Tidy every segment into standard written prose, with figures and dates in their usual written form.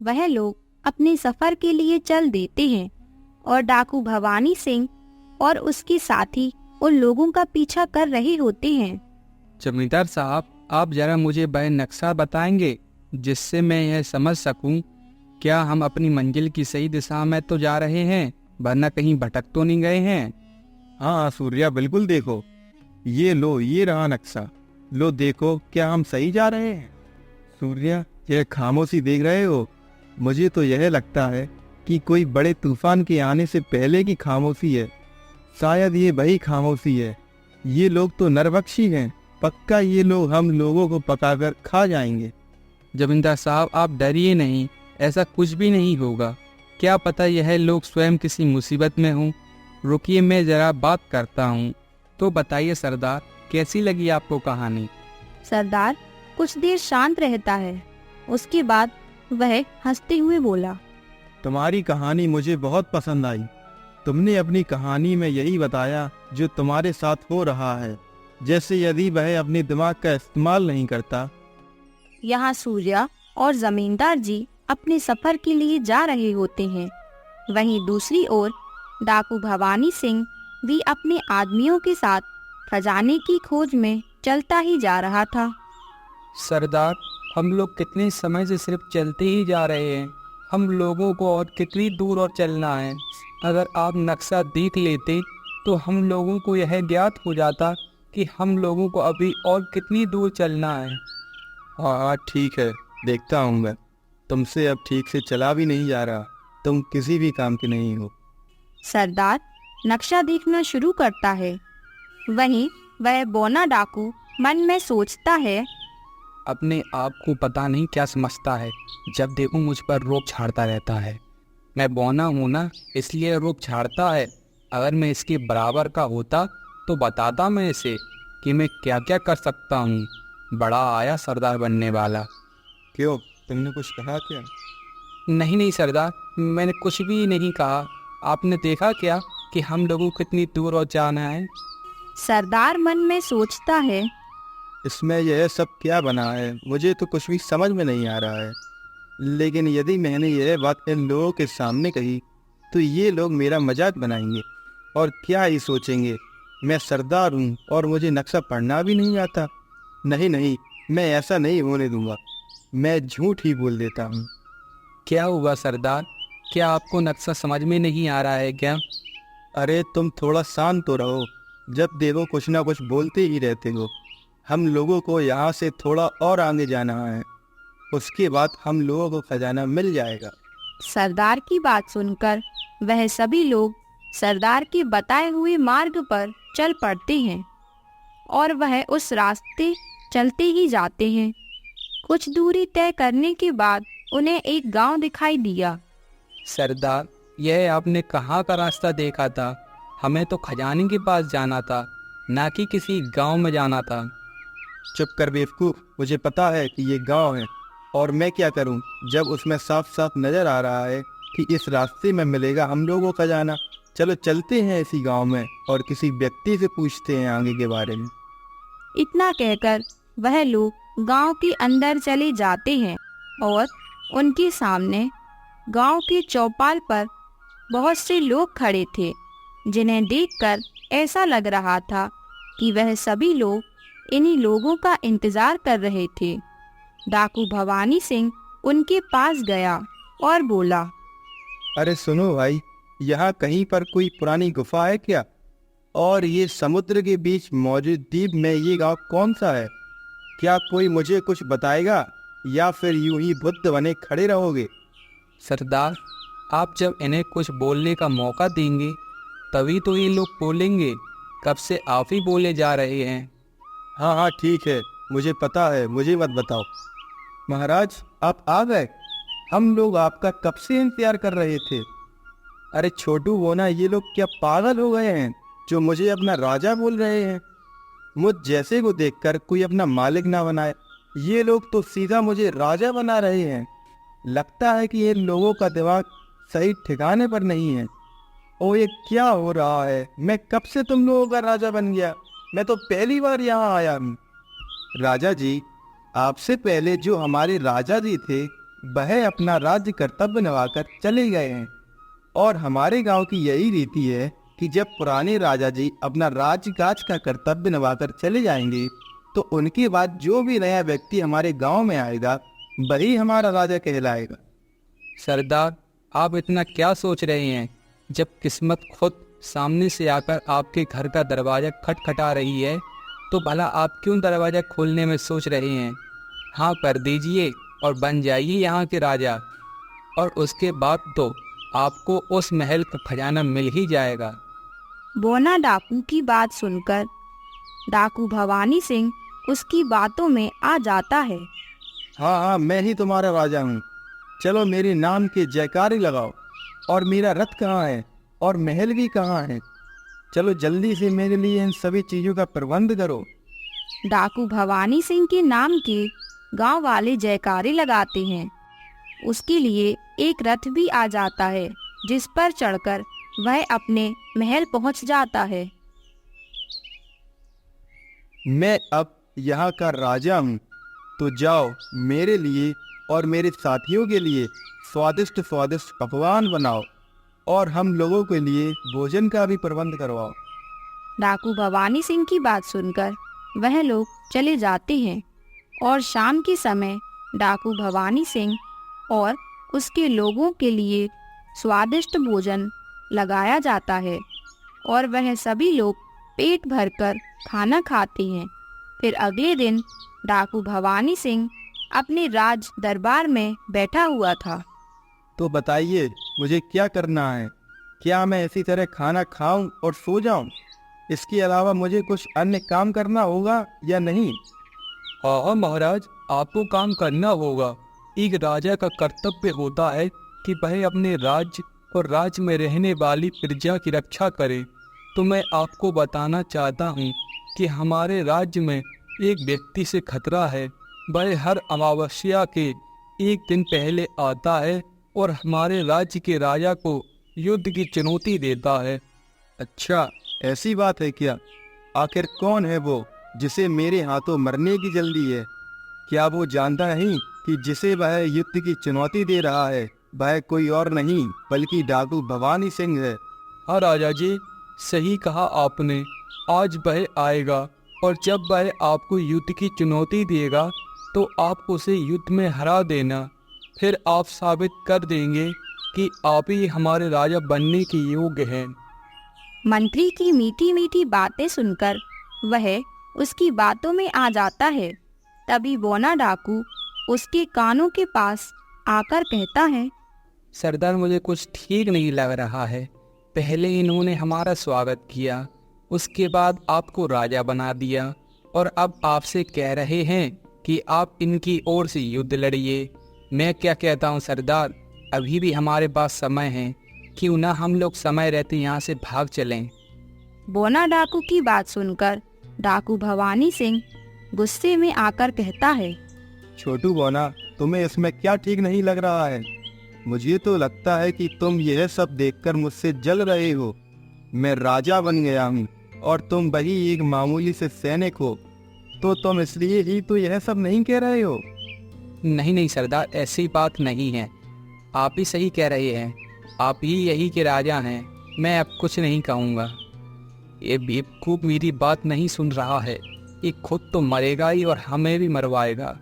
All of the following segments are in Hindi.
वह लोग अपने सफर के लिए चल देते हैं और डाकू भवानी सिंह और उसके साथी उन लोगों का पीछा कर रहे होते हैं। जमींदार साहब, आप जरा मुझे वह नक्शा बताएंगे जिससे मैं यह समझ सकूं क्या हम अपनी मंजिल की सही दिशा में तो जा रहे हैं, वरना कहीं भटक तो नहीं गए हैं। हाँ सूर्या, बिल्कुल देखो, ये लो, ये रहा नक्शा। लो देखो, क्या हम सही जा रहे हैं? सूर्या, यह खामोशी देख रहे हो? मुझे तो यह लगता है कि कोई बड़े तूफान के आने से पहले की खामोशी है। शायद ये वही खामोशी है। ये लोग तो नरभक्षी हैं, पक्का ये लोग हम लोगों को पकाकर खा जाएंगे। जमींदार साहब, आप डरिए नहीं, ऐसा कुछ भी नहीं होगा। क्या पता यह लोग स्वयं किसी मुसीबत में हों। रुकिए, मैं जरा बात करता हूँ। तो बताइए सरदार, कैसी लगी आपको कहानी? सरदार कुछ देर शांत रहता है, उसके बाद वह हंसते हुए बोला, तुम्हारी कहानी मुझे बहुत पसंद आई। तुमने अपनी कहानी में यही बताया जो तुम्हारे साथ हो रहा है, जैसे यदि वह अपने दिमाग का इस्तेमाल नहीं करता। यहाँ सूर्या और जमींदार जी अपने सफर के लिए जा रहे होते हैं। वहीं दूसरी ओर डाकू भवानी सिंह भी अपने आदमियों के साथ खजाने की खोज में चलता ही जा रहा था। सरदार, हम लोग कितने समय से सिर्फ चलते ही जा रहे हैं। हम लोगों को और कितनी दूर और चलना है? अगर आप नक्शा देख लेते तो हम लोगों को यह ज्ञात हो जाता कि हम लोगों को अभी और कितनी दूर चलना है। हाँ ठीक है, देखता हूँ मैं। तुमसे अब ठीक से चला भी नहीं जा रहा, तुम किसी भी काम के नहीं हो। सरदार नक्शा देखना शुरू करता है। वहीं वह बौना डाकू मन में सोचता है, अपने आप को पता नहीं क्या समझता है, जब देखूं मुझ पर रोक छाड़ता रहता है। मैं बौना हूँ ना, इसलिए रोक छाड़ता है। अगर मैं इसके बराबर का होता तो बताता मैं इसे कि मैं क्या क्या कर सकता हूँ। बड़ा आया सरदार बनने वाला। क्यों, तुमने कुछ कहा क्या? नहीं नहीं सरदार, मैंने कुछ भी नहीं कहा। आपने देखा क्या कि हम लोगों को कितनी दूर और जाना है? सरदार मन में सोचता है, इसमें यह सब क्या बना है? मुझे तो कुछ भी समझ में नहीं आ रहा है। लेकिन यदि मैंने यह बात इन लोगों के सामने कही तो ये लोग मेरा मजाक बनाएंगे और क्या ही सोचेंगे, मैं सरदार हूँ और मुझे नक्शा पढ़ना भी नहीं आता। नहीं नहीं, मैं ऐसा नहीं होने दूंगा। मैं झूठ ही बोल देता हूँ। क्या हुआ सरदार, क्या आपको नक्शा समझ में नहीं आ रहा है क्या? अरे तुम थोड़ा शांत तो रहो, जब देखो कुछ ना कुछ बोलते ही रहते हो। हम लोगों को यहाँ से थोड़ा और आगे जाना है, उसके बाद हम लोगों को खजाना मिल जाएगा। सरदार की बात सुनकर वह सभी लोग सरदार के बताए हुए मार्ग पर चल पड़ते हैं और वह उस रास्ते चलते ही जाते हैं। कुछ दूरी तय करने के बाद उन्हें एक गांव दिखाई दिया। सरदार, यह आपने कहाँ का रास्ता देखा था? हमें तो खजाने के पास जाना था, ना कि किसी गांव में जाना था। चुप कर बेवकूफ़, मुझे पता है कि ये गांव है, और मैं क्या करूं जब उसमें साफ साफ नजर आ रहा है कि इस रास्ते में मिलेगा हम लोगों का खजाना। चलो चलते हैं इसी गांव में और किसी व्यक्ति से पूछते हैं आगे के बारे में। इतना कहकर वह लोग गांव के अंदर चले जाते हैं और उनके सामने गांव के चौपाल पर बहुत से लोग खड़े थे, जिन्हें देखकर ऐसा लग रहा था कि वह सभी लोग इन्हीं लोगों का इंतजार कर रहे थे। डाकू भवानी सिंह उनके पास गया और बोला, अरे सुनो भाई, यहाँ कहीं पर कोई पुरानी गुफा है क्या? और ये समुद्र के बीच मौजूद द्वीप में ये गांव कौन सा है? क्या कोई मुझे कुछ बताएगा या फिर यूं ही बुद्ध बने खड़े रहोगे? सरदार, आप जब इन्हें कुछ बोलने का मौका देंगे तभी तो ये लोग बोलेंगे। कब से आप ही बोले जा रहे हैं। हाँ हाँ ठीक है, मुझे पता है, मुझे मत बताओ। महाराज, आप आ गए? हम लोग आपका कब से इंतजार कर रहे थे। अरे छोटू बोना, ये लोग क्या पागल हो गए हैं जो मुझे अपना राजा बोल रहे हैं? मुझ जैसे को देखकर कोई अपना मालिक ना बनाए, ये लोग तो सीधा मुझे राजा बना रहे हैं। लगता है कि ये लोगों का दिमाग सही ठिकाने पर नहीं है। ओ ये क्या हो रहा है? मैं कब से तुम लोगों का राजा बन गया? मैं तो पहली बार यहाँ आया हूँ। राजा जी, आपसे पहले जो हमारे राजा जी थे वह अपना राज्य कर्तव्य निभाकर चले गए हैं। और हमारे गांव की यही रीति है कि जब पुराने राजा जी अपना राज्यकाज का कर्तव्य निभाकर चले जाएंगे तो उनके बाद जो भी नया व्यक्ति हमारे गांव में आएगा वही हमारा राजा कहलाएगा। सरदार, आप इतना क्या सोच रहे हैं? जब किस्मत खुद सामने से आकर आपके घर का दरवाज़ा खटखटा रही है तो भला आप क्यों दरवाज़ा खोलने में सोच रहे हैं? हाँ कर दीजिए और बन जाइए यहाँ के राजा, और उसके बाद तो आपको उस महल का खजाना मिल ही जाएगा। बोना डाकू की बात सुनकर डाकू भवानी सिंह उसकी बातों में आ जाता है। हाँ हाँ, मैं ही तुम्हारा राजा हूँ। चलो मेरे नाम के जयकारी लगाओ। और मेरा रथ कहाँ है और महल भी कहाँ है? चलो जल्दी से मेरे लिए इन सभी चीज़ों का प्रबंध करो। डाकू भवानी सिंह के नाम के गांव वाले जयकारे लगाते हैं। उसके लिए एक रथ भी आ जाता है जिस पर चढ़कर वह अपने महल पहुंच जाता है। मैं अब यहाँ का राजा हूँ, तो जाओ मेरे लिए और मेरे साथियों के लिए स्वादिष्ट स्वादिष्ट पकवान बनाओ और हम लोगों के लिए भोजन का भी प्रबंध करवाओ। डाकू भवानी सिंह की बात सुनकर वह लोग चले जाते हैं और शाम के समय डाकू भवानी सिंह और उसके लोगों के लिए स्वादिष्ट भोजन लगाया जाता है और वह सभी लोग पेट भरकर खाना खाते हैं। फिर अगले दिन डाकू भवानी सिंह अपने राज दरबार में बैठा हुआ था। तो बताइए मुझे क्या करना है? क्या मैं इसी तरह खाना खाऊं और सो जाऊं? इसके अलावा मुझे कुछ अन्य काम करना होगा या नहीं? हाँ महाराज, आपको काम करना होगा। एक राजा का कर्तव्य होता है कि वह अपने राज्य और राज्य में रहने वाली प्रजा की रक्षा करे। तो मैं आपको बताना चाहता हूँ कि हमारे राज्य में एक व्यक्ति से खतरा है। वह हर अमावस्या के एक दिन पहले आता है और हमारे राज्य के राजा को युद्ध की चुनौती देता है। अच्छा, ऐसी बात है क्या? आखिर कौन है वो जिसे मेरे हाथों मरने की जल्दी है? क्या वो जानता नहीं कि जिसे वह युद्ध की चुनौती दे रहा है वह कोई और नहीं बल्कि डाकू भवानी सिंह है? हाँ राजा जी, सही कहा आपने। आज वह आएगा और जब वह आपको युद्ध की चुनौती देगा तो आप उसे युद्ध में हरा देना। फिर आप साबित कर देंगे कि आप ही हमारे राजा बनने के योग्य हैं। मंत्री की मीठी मीठी बातें सुनकर वह उसकी बातों में आ जाता है। तभी बोना डाकू उसके कानों के पास आकर कहता है, सरदार, मुझे कुछ ठीक नहीं लग रहा है। पहले इन्होंने हमारा स्वागत किया, उसके बाद आपको राजा बना दिया और अब आपसे कह रहे हैं कि आप इनकी ओर से युद्ध लड़िए। मैं क्या कहता हूँ सरदार, अभी भी हमारे पास समय है, क्यों ना हम लोग समय रहते यहाँ से भाग चलें। बोना डाकू की बात सुनकर डाकू भवानी सिंह गुस्से में आकर कहता है, छोटू बोना, तुम्हें इसमें क्या ठीक नहीं लग रहा है? मुझे तो लगता है कि तुम यह सब देखकर मुझसे जल रहे हो। मैं राजा बन गया हूँ और तुम वही एक मामूली से सैनिक हो, तो तुम इसलिए ही तो यह सब नहीं कह रहे हो? नहीं नहीं सरदार, ऐसी बात नहीं है। आप ही सही कह रहे हैं, आप ही यही के राजा हैं। मैं अब कुछ नहीं कहूँगा। ये बेवकूफ़ मेरी बात नहीं सुन रहा है। ये खुद तो मरेगा ही और हमें भी मरवाएगा।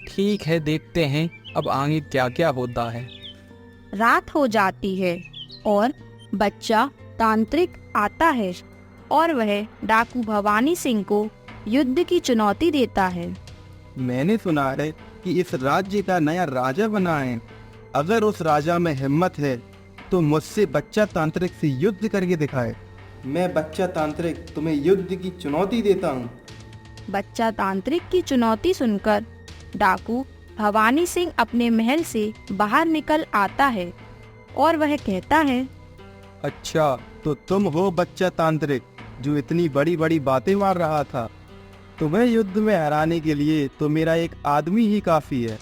ठीक है, देखते हैं अब आगे क्या क्या होता है। रात हो जाती है और बच्चा तांत्रिक आता है और वह डाकू भवानी सिंह को युद्ध की चुनौती देता है। मैंने सुना है कि इस राज्य का नया राजा बना है। अगर उस राजा में हिम्मत है तो मुझसे बच्चा तांत्रिक से युद्ध करके दिखाए। मैं बच्चा तांत्रिक तुम्हें युद्ध की चुनौती देता हूँ। बच्चा तांत्रिक की चुनौती सुनकर डाकू भवानी सिंह अपने महल से बाहर निकल आता है और वह कहता है, अच्छा, तो तुम हो बच्चा तांत्रिक जो इतनी बड़ी बड़ी बातें मार रहा था। तुम्हें युद्ध में हराने के लिए तो मेरा एक आदमी ही काफी है।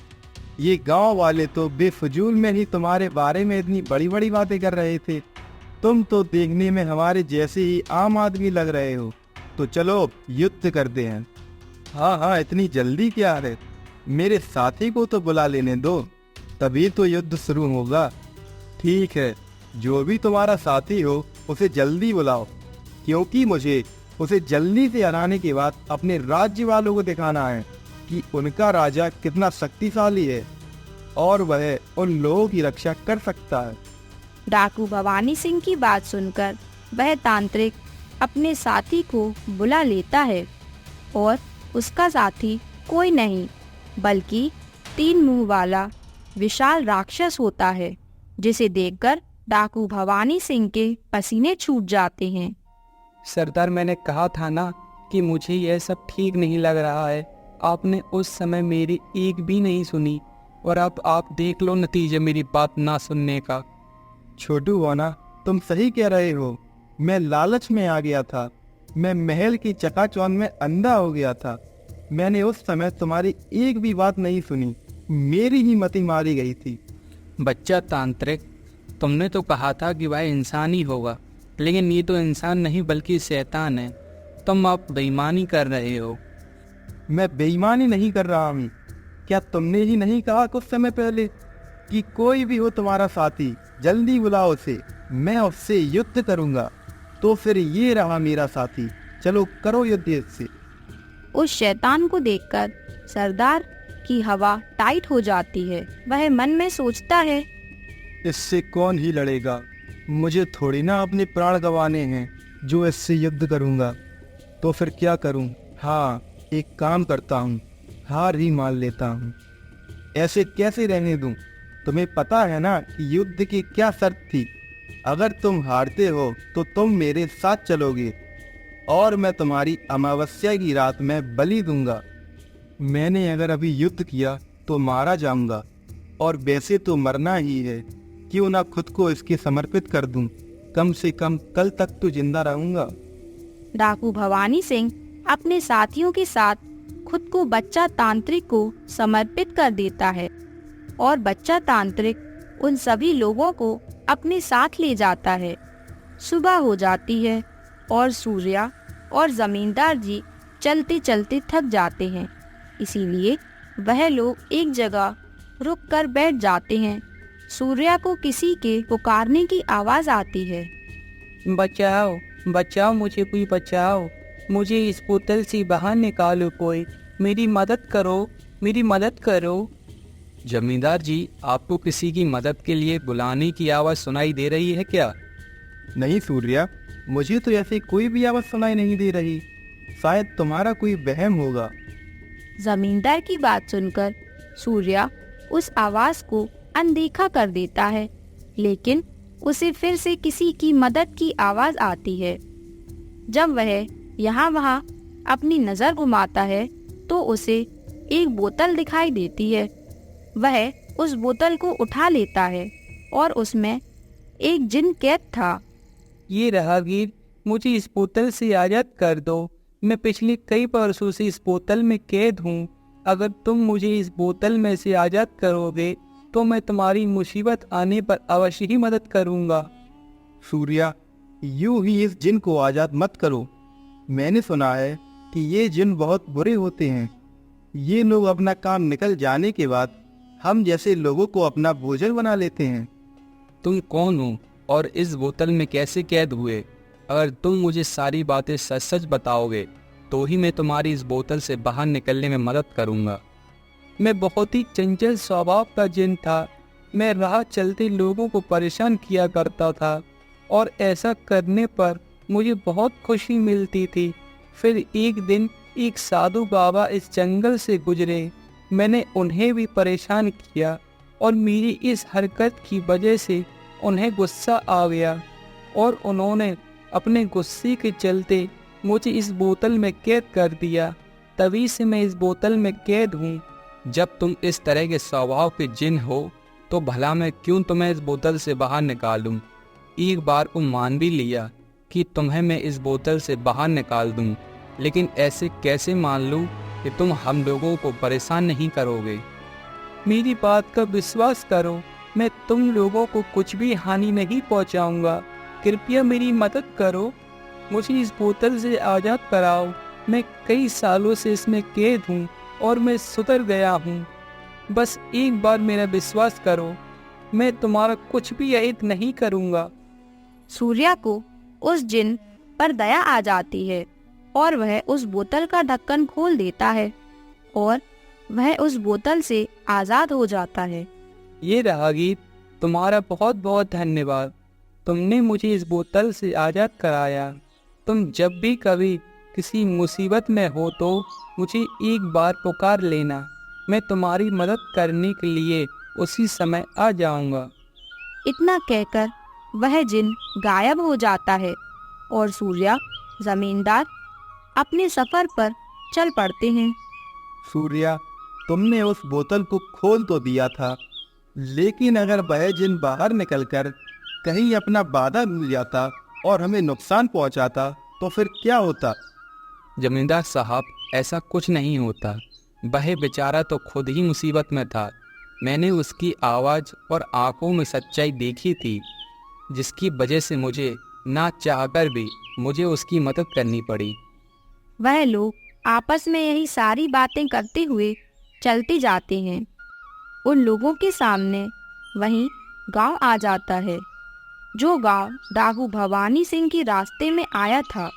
ये गांव वाले तो बेफजूल में ही तुम्हारे बारे में इतनी बड़ी बड़ी बातें कर रहे थे। तुम तो देखने में हमारे जैसे ही आम आदमी लग रहे हो। तो चलो युद्ध करते हैं। हाँ हाँ, इतनी जल्दी क्या है? मेरे साथी को तो बुला लेने दो। तभी तो युद्ध शुरू होगा। ठीक है, जो भी तुम्हारा साथी हो उसे जल्दी बुलाओ, क्योंकि मुझे उसे जल्दी से हराने के बाद अपने राज्य वालों को दिखाना है कि उनका राजा कितना शक्तिशाली है और वह उन लोगों की रक्षा कर सकता है। डाकू भवानी सिंह की बात सुनकर वह तांत्रिक अपने साथी को बुला लेता है और उसका साथी कोई नहीं बल्कि 3 मुंह वाला विशाल राक्षस होता है, जिसे देखकर डाकू भवानी सिंह के पसीने छूट जाते हैं। सरदार, मैंने कहा था ना कि मुझे यह सब ठीक नहीं लग रहा है। आपने उस समय मेरी एक भी नहीं सुनी और अब आप देख लो नतीजे मेरी बात ना सुनने का। छोटू वाना, तुम सही कह रहे हो। मैं लालच में आ गया था। मैं महल की चकाचौंध में अंधा हो गया था। मैंने उस समय तुम्हारी एक भी बात नहीं सुनी। मेरी ही मति मारी गई थी। बच्चा तांत्रिक, तुमने तो कहा था कि वह इंसान ही होगा, लेकिन ये तो इंसान नहीं बल्कि शैतान है। तुम अब बेईमानी कर रहे हो। मैं बेईमानी नहीं कर रहा हूँ। क्या तुमने ही नहीं कहा कुछ समय पहले कि कोई भी हो तुम्हारा साथी जल्दी बुलाओ उसे, मैं उससे युद्ध करूंगा। तो फिर ये रहा मेरा साथी, चलो करो युद्ध इससे। उस शैतान को देखकर सरदार की हवा टाइट हो जाती है। वह मन में सोचता है, इससे कौन ही लड़ेगा? मुझे थोड़ी ना अपने प्राण गंवाने हैं जो इससे युद्ध करूंगा। तो फिर क्या करूं? हाँ, एक काम करता हूं, हार ही मान लेता हूं। ऐसे कैसे रहने दूं? तुम्हें पता है ना कि युद्ध की क्या शर्त थी। अगर तुम हारते हो तो तुम मेरे साथ चलोगे और मैं तुम्हारी अमावस्या की रात में बलि दूंगा। मैंने अगर अभी युद्ध किया तो मारा जाऊंगा, और वैसे तो मरना ही है। क्यों ना खुद को इसके समर्पित कर दूं? कम से कम कल तक तो जिंदा रहूंगा। डाकू भवानी सिंह अपने साथियों के साथ खुद को बच्चा तांत्रिक को समर्पित कर देता है और बच्चा तांत्रिक उन सभी लोगों को अपने साथ ले जाता है। सुबह हो जाती है और सूर्या और जमींदार जी चलते चलते थक जाते हैं, इसीलिए वह लोग एक जगह रुक कर बैठ जाते हैं। सूर्या को किसी के पुकारने की आवाज़ आती है। बचाओ बचाओ, मुझे कोई बचाओ, मुझे इस बोतल से बाहर निकालो, कोई मेरी मदद करो, मेरी मदद करो। जमींदार जी, आपको किसी की मदद के लिए बुलाने की आवाज़ सुनाई दे रही है क्या? नहीं सूर्या, मुझे तो ऐसी कोई भी आवाज़ सुनाई नहीं दे रही। शायद तुम्हारा कोई वहम होगा। जमींदार की बात सुनकर सूर्या उस आवाज़ को अनदेखा कर देता है, लेकिन उसे फिर से किसी की मदद की आवाज़ आती है। जब वह यहाँ वहाँ अपनी नज़र घुमाता है तो उसे एक बोतल दिखाई देती है। वह उस बोतल को उठा लेता है और उसमें एक जिन कैद था। ये राहगीर, मुझे इस बोतल से आज़ाद कर दो। मैं पिछले कई वर्षों से इस बोतल में कैद हूँ। अगर तुम मुझे इस बोतल में से आज़ाद करोगे तो मैं तुम्हारी मुसीबत आने पर अवश्य ही मदद करूँगा। सूर्या, यूं ही इस जिन को आज़ाद मत करो। मैंने सुना है कि ये जिन बहुत बुरे होते हैं। ये लोग अपना काम निकल जाने के बाद हम जैसे लोगों को अपना भोजन बना लेते हैं। तुम कौन हो और इस बोतल में कैसे कैद हुए? अगर तुम मुझे सारी बातें सच सच बताओगे तो ही मैं तुम्हारी इस बोतल से बाहर निकलने में मदद करूँगा। मैं बहुत ही चंचल स्वभाव का जिन था। मैं राह चलते लोगों को परेशान किया करता था और ऐसा करने पर मुझे बहुत खुशी मिलती थी। फिर एक दिन एक साधु बाबा इस जंगल से गुजरे। मैंने उन्हें भी परेशान किया और मेरी इस हरकत की वजह से उन्हें गुस्सा आ गया और उन्होंने अपने गुस्से के चलते मुझे इस बोतल में कैद कर दिया। तभी से मैं इस बोतल में कैद हूँ। जब तुम इस तरह के स्वभाव के जिन हो तो भला मैं क्यों तुम्हें इस बोतल से बाहर निकालूं? एक बार को मान भी लिया कि तुम्हें मैं इस बोतल से बाहर निकाल दूं, लेकिन ऐसे कैसे मान लूं कि तुम हम लोगों को परेशान नहीं करोगे? मेरी बात का विश्वास करो, मैं तुम लोगों को कुछ भी हानि नहीं पहुंचाऊंगा। कृपया मेरी मदद करो, मुझे इस बोतल से आज़ाद कराओ। मैं कई सालों से इसमें कैद हूँ और मैं सुधर गया हूँ। बस एक बार मेरा विश्वास करो, मैं तुम्हारा कुछ भी अहित नहीं करूँगा। सूर्या को उस जिन पर दया आ जाती है और वह उस बोतल का ढक्कन खोल देता है और वह उस बोतल से आज़ाद हो जाता है। ये रहा गीत। तुम्हारा बहुत बहुत धन्यवाद। तुमने मुझे इस बोतल से आज़ाद कराया। तुम जब भी कभी किसी मुसीबत में हो तो मुझे एक बार पुकार लेना। मैं तुम्हारी मदद करने के लिए उसी समय आ जाऊंगा। इतना कहकर वह जिन गायब हो जाता है और सूर्या जमींदार अपने सफर पर चल पड़ते हैं। सूर्या, तुमने उस बोतल को खोल तो दिया था, लेकिन अगर वह जिन बाहर निकलकर कहीं अपना वादा भूल जाता और हमें नुकसान पहुंचाता तो फिर क्या होता? जमींदार साहब, ऐसा कुछ नहीं होता। वह बेचारा तो खुद ही मुसीबत में था। मैंने उसकी आवाज़ और आंखों में सच्चाई देखी थी, जिसकी वजह से मुझे ना चाहकर भी मुझे उसकी मदद करनी पड़ी। वह लोग आपस में यही सारी बातें करते हुए चलते जाते हैं। उन लोगों के सामने वहीं गांव आ जाता है, जो गांव डाकू भवानी सिंह के रास्ते में आया था।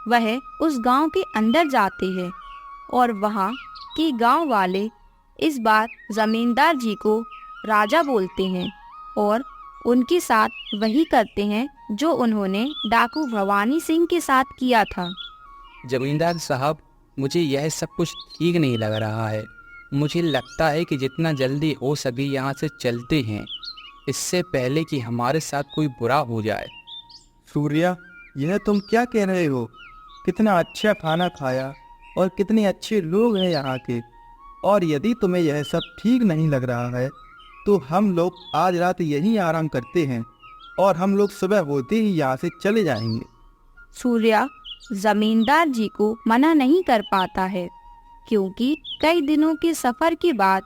वह उस गांव के अंदर जाते हैं और वहां के गांव वाले इस बार जमींदार जी को राजा बोलते हैं और उनके साथ वही करते हैं जो उन्होंने डाकू भवानी सिंह के साथ किया था। जमींदार साहब, मुझे यह सब कुछ ठीक नहीं लग रहा है। मुझे लगता है कि जितना जल्दी हो सके यहाँ से चलते हैं, इससे पहले कि हमारे साथ कोई बुरा हो जाए। सूर्या, यह तुम क्या कह रहे हो? कितना अच्छा खाना खाया और कितने अच्छे लोग हैं यहाँ के। और यदि तुम्हें यह सब ठीक नहीं लग रहा है तो हम लोग आज रात यहीं आराम करते हैं और हम लोग सुबह होते ही यहाँ से चले जाएंगे। सूर्या जमींदार जी को मना नहीं कर पाता है, क्योंकि कई दिनों के सफर के बाद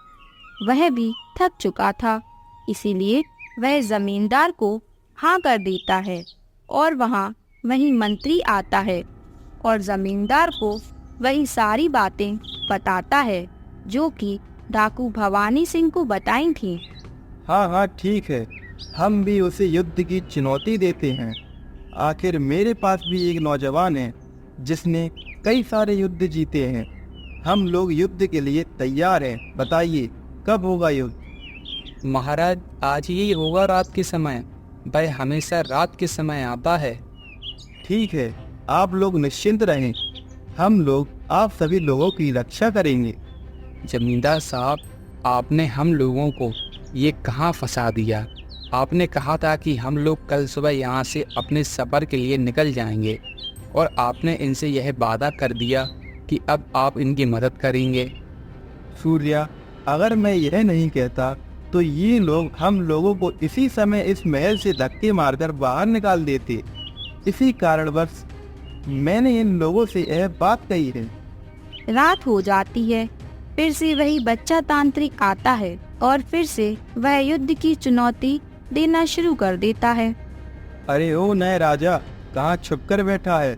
वह भी थक चुका था। इसीलिए वह जमींदार को हाँ कर देता है और वहीं मंत्री आता है और जमींदार को वही सारी बातें बताता है जो कि डाकू भवानी सिंह को बताई थी। हाँ हाँ, ठीक है, हम भी उसे युद्ध की चुनौती देते हैं। आखिर मेरे पास भी एक नौजवान है जिसने कई सारे युद्ध जीते हैं। हम लोग युद्ध के लिए तैयार हैं। बताइए, कब होगा युद्ध? महाराज, आज ही होगा रात के समय। वह हमेशा रात के समय आता है। ठीक है, आप लोग निश्चिंत रहें। हम लोग आप सभी लोगों की रक्षा करेंगे। जमींदार साहब, आपने हम लोगों को ये कहाँ फंसा दिया? आपने कहा था कि हम लोग कल सुबह यहाँ से अपने सफ़र के लिए निकल जाएंगे और आपने इनसे यह वादा कर दिया कि अब आप इनकी मदद करेंगे। सूर्या, अगर मैं यह नहीं कहता तो ये लोग हम लोगों को इसी समय इस महल से धक्के मारकर बाहर निकाल देते। इसी कारणवश मैंने इन लोगों से यह बात कही है। रात हो जाती है। फिर से वही बच्चा तांत्रिक आता है और फिर से वह युद्ध की चुनौती देना शुरू कर देता है। अरे ओ नए राजा, कहाँ छुपकर बैठा है?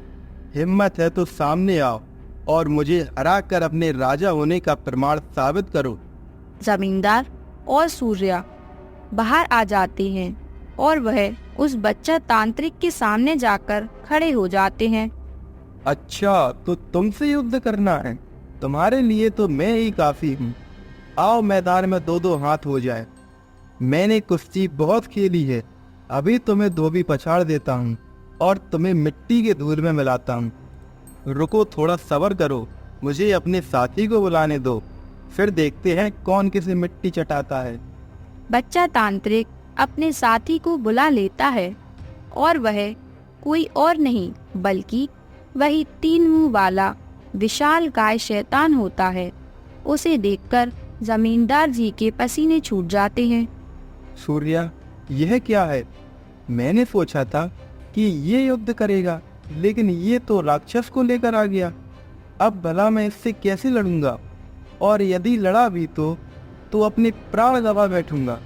हिम्मत है तो सामने आओ और मुझे हरा कर अपने राजा होने का प्रमाण साबित करो। जमींदार और सूर्या बाहर आ जाते हैं और वह उस बच्चा तांत्रिक के सामने जाकर खड़े हो जाते हैं। अच्छा, तो तुमसे युद्ध करना है? तुम्हारे लिए तो मैं ही काफी हूँ। आओ मैदान में दो दो हाथ हो जाए। मैंने कुश्ती बहुत खेली है। अभी तुम्हें धोबी पछाड़ देता हूँ और तुम्हें मिट्टी के धूल में मिलाता हूँ। रुको, थोड़ा सब्र करो, मुझे अपने साथी को बुलाने दो, फिर देखते हैं कौन किसे मिट्टी चटाता है। बच्चा तांत्रिक अपने साथी को बुला लेता है और वह कोई और नहीं बल्कि वही 3 मुंह वाला विशाल काय शैतान होता है। उसे देखकर जमींदार जी के पसीने छूट जाते हैं। सूर्या, यह क्या है? मैंने सोचा था कि ये युद्ध करेगा, लेकिन ये तो राक्षस को लेकर आ गया। अब भला मैं इससे कैसे लड़ूंगा? और यदि लड़ा भी तो अपने प्राण गवा बैठूंगा।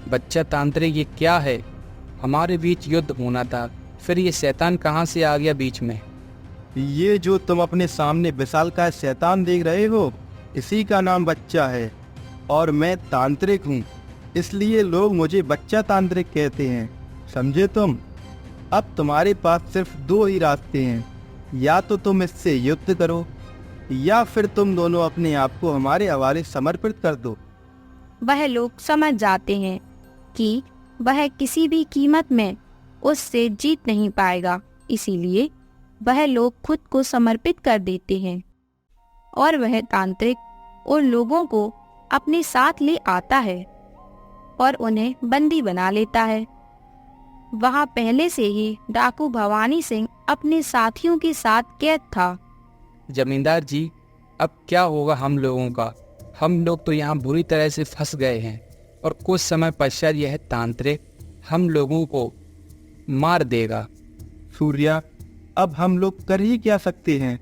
बच्चा तांत्रिक, ये क्या है? हमारे बीच युद्ध होना था, फिर ये शैतान कहाँ से आ गया बीच में? ये जो तुम अपने सामने विशालकाय शैतान देख रहे हो, इसी का नाम बच्चा है और मैं तांत्रिक हूँ, इसलिए लोग मुझे बच्चा तांत्रिक कहते हैं। समझे तुम? अब तुम्हारे पास सिर्फ 2 ही रास्ते हैं, या तो तुम इससे युद्ध करो या फिर तुम दोनों अपने आप को हमारे हवाले समर्पित कर दो। वह लोग समझ जाते हैं कि वह किसी भी कीमत में उससे जीत नहीं पाएगा, इसीलिए वह लोग खुद को समर्पित कर देते हैं और वह तांत्रिक उन लोगों को अपने साथ ले आता है और उन्हें बंदी बना लेता है। वहां पहले से ही डाकू भवानी सिंह अपने साथियों के साथ कैद था। जमींदार जी, अब क्या होगा हम लोगों का? हम लोग तो यहाँ बुरी तरह से फंस गए हैं और कुछ समय पश्चात यह तांत्रिक हम लोगों को मार देगा। सूर्या, अब हम लोग कर ही क्या सकते हैं?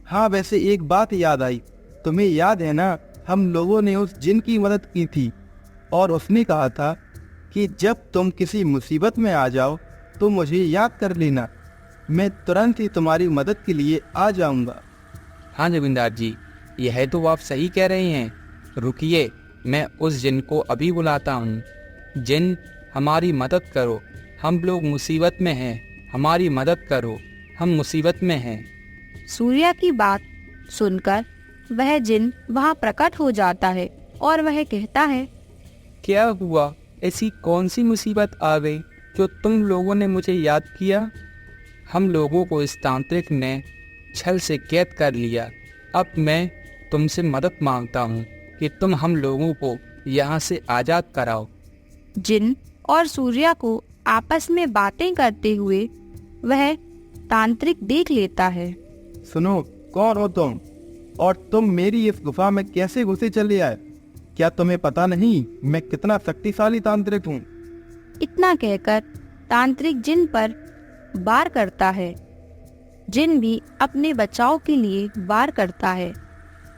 हाँ, वैसे एक बात याद आई। तुम्हें याद है ना, हम लोगों ने उस जिन की मदद की थी और उसने कहा था कि जब तुम किसी मुसीबत में आ जाओ तो मुझे याद कर लेना, मैं तुरंत ही तुम्हारी मदद के लिए आ जाऊंगा। हाँ जमींदार जी, यह तो आप सही कह रहे हैं। रुकिए, मैं उस जिन को अभी बुलाता हूँ। जिन, हमारी मदद करो, हम लोग मुसीबत में हैं, हमारी मदद करो, हम मुसीबत में हैं। सूर्या की बात सुनकर वह जिन वहां प्रकट हो जाता है और वह कहता है, क्या हुआ? ऐसी कौन सी मुसीबत आ गई जो तुम लोगों ने मुझे याद किया? हम लोगों को इस तांत्रिक ने छल से कैद कर लिया। अब मैं तुमसे मदद मांगता हूँ कि तुम हम लोगों को यहाँ से आज़ाद कराओ। जिन और सूर्या को आपस में बातें करते हुए वह तांत्रिक देख लेता है। सुनो, कौन हो तुम और तुम मेरी इस गुफा में कैसे घुसे चले आए? क्या तुम्हें पता नहीं मैं कितना शक्तिशाली तांत्रिक हूँ? इतना कहकर तांत्रिक जिन पर वार करता है। जिन भी अपने बचाव के लिए वार करता है।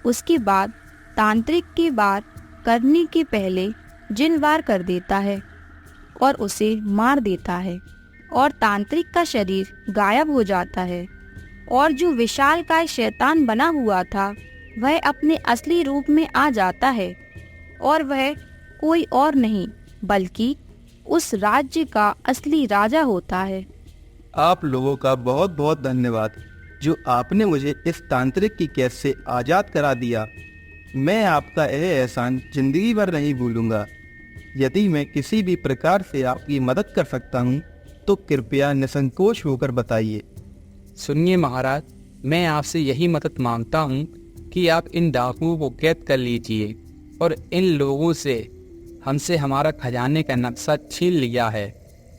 उसके बाद तांत्रिक के वार करने के पहले जिन वार कर देता है और उसे मार देता है और तांत्रिक का शरीर गायब हो जाता है और जो विशालकाय शैतान बना हुआ था वह अपने असली रूप में आ जाता है और वह कोई और नहीं बल्कि उस राज्य का असली राजा होता है। आप लोगों का बहुत बहुत धन्यवाद जो आपने मुझे इस तांत्रिक की कैद से आज़ाद करा दिया। मैं आपका यह एहसान जिंदगी भर नहीं भूलूंगा। यदि मैं किसी भी प्रकार से आपकी मदद कर सकता हूँ तो कृपया निसंकोच होकर बताइए। सुनिए महाराज, मैं आपसे यही मदद मांगता हूँ कि आप इन डाकुओं को कैद कर लीजिए और इन लोगों से हमसे हमारा खजाने का नक्शा छीन लिया है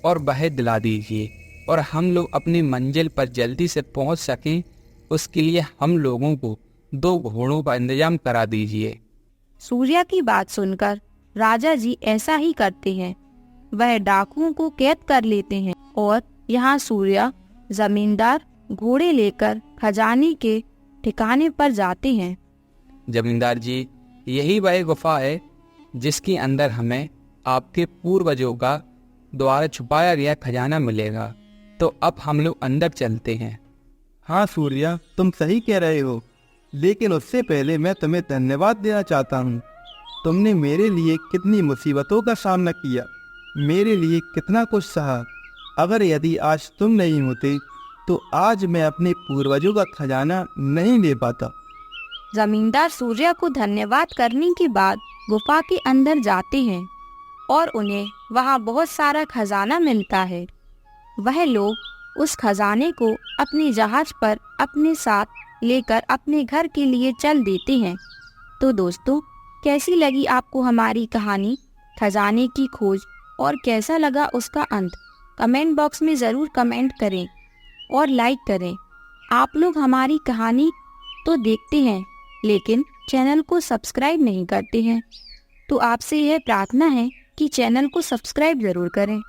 और वह दिला दीजिए और हम लोग अपनी मंजिल पर जल्दी से पहुंच सकें, उसके लिए हम लोगों को 2 घोड़ों का इंतजाम करा दीजिए। सूर्या की बात सुनकर राजा जी ऐसा ही करते हैं। वह डाकुओं को कैद कर लेते हैं और यहाँ सूर्या जमींदार घोड़े लेकर खजाने के ठिकाने पर जाते हैं। जमींदार जी, यही वह गुफा है जिसके अंदर हमें आपके पूर्वजों का द्वारा छुपाया गया खजाना मिलेगा। तो अब हम लोग अंदर चलते हैं। हाँ सूर्या, तुम सही कह रहे हो, लेकिन उससे पहले मैं तुम्हें धन्यवाद देना चाहता हूँ। तुमने मेरे लिए कितनी मुसीबतों का सामना किया, मेरे लिए कितना कुछ सहा। अगर यदि आज तुम नहीं होते तो आज मैं अपने पूर्वजों का खजाना नहीं ले पाता। जमींदार सूर्या को धन्यवाद करने के बाद गुफा के अंदर जाते हैं और उन्हें वहाँ बहुत सारा खजाना मिलता है। वह लोग उस खजाने को अपने जहाज पर अपने साथ लेकर अपने घर के लिए चल देते हैं। तो दोस्तों, कैसी लगी आपको हमारी कहानी खजाने की खोज और कैसा लगा उसका अंत? कमेंट बॉक्स में ज़रूर कमेंट करें और लाइक करें। आप लोग हमारी कहानी तो देखते हैं लेकिन चैनल को सब्सक्राइब नहीं करते हैं, तो आपसे यह प्रार्थना है कि चैनल को सब्सक्राइब ज़रूर करें।